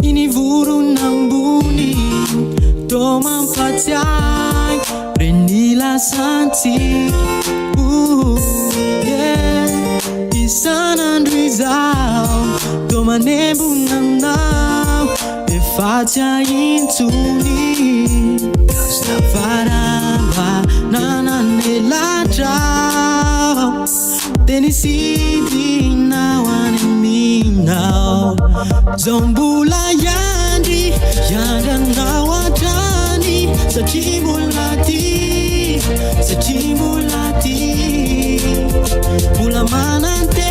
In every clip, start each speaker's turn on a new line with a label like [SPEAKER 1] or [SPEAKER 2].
[SPEAKER 1] Inivuru ng buni Tumampatay Renila Santi yeah. Isan and Rizal Tumanebu ng now Ifatya intuni Faramba nananelatra Tenisidi nawan now Zombula yandi Yanda nawatani Sachimulati Pulamanante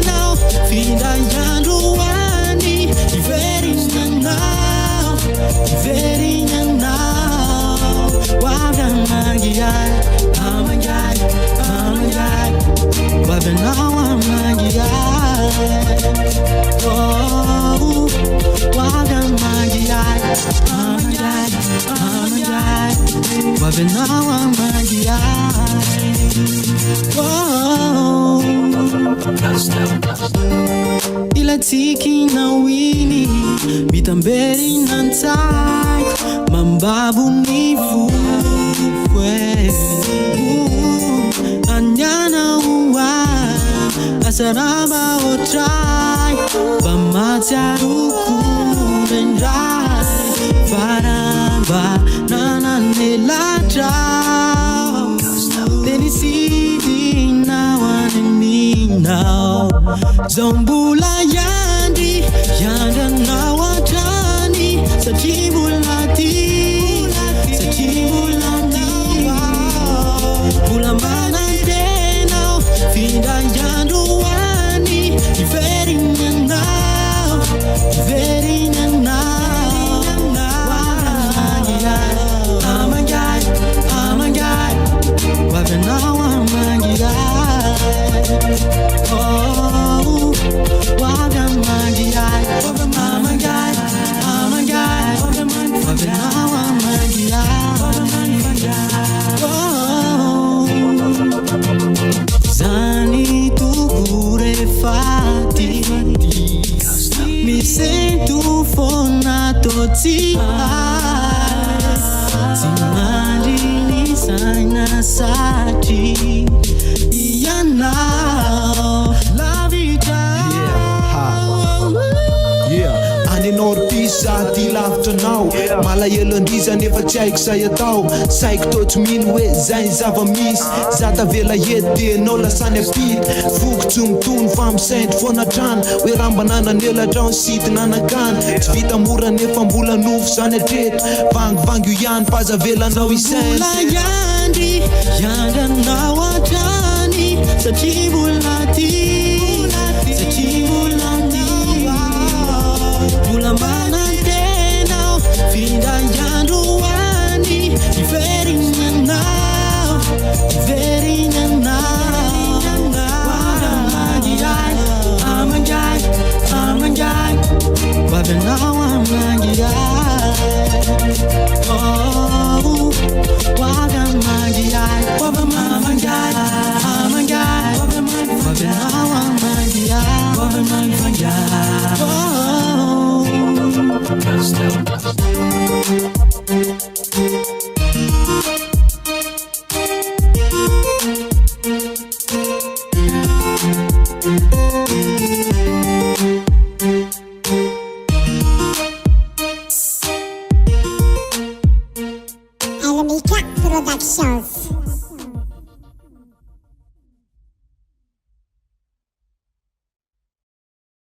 [SPEAKER 1] now Finda yanduani Iveri now Wagan magiyay Amagay Wagan now amagiyay Oh, wagang magiyay Wabinawang magiyay Oh, ilatiki na wini Bitamberi nantay Mambabu ni fufwe Anyana uwa Asarama otray Bamataruku Benrai Faramba Nananelatra Tenisidi nawan and me now Zombula yandi Yanda nawatani Sachimulati Pulamanante now Finda yanduani Very now Amagay Wabinawa magiyay Oh, wagang magiyay Amagay Wabinawa magiyay Oh, Zani tugure fati Mi sento fonato Simali sana sati Yana La vita
[SPEAKER 2] Any northeast ati lavitra nao Malahelo andriza nefa tsy haiko say atao Saiko totsy mino hoe zay zava-misy Zata vela ety de nao lasany apity Fokotsy mitony fa misainty foana trano Hoe rambanana nelatra ny sity nanakany Tsy vita mora nefa mbola nofo zany atreto Vangivangy io ihany faza velanao isainy
[SPEAKER 1] Mbola yandry Yandanao atrany Satria mbola ty Mbola manantenao Finda yandroany Iverinanao Amangay Wabanao amangay Oh, wagang magiyay Wabamangay Wabanao amangay Oh,
[SPEAKER 3] Alamika Productions.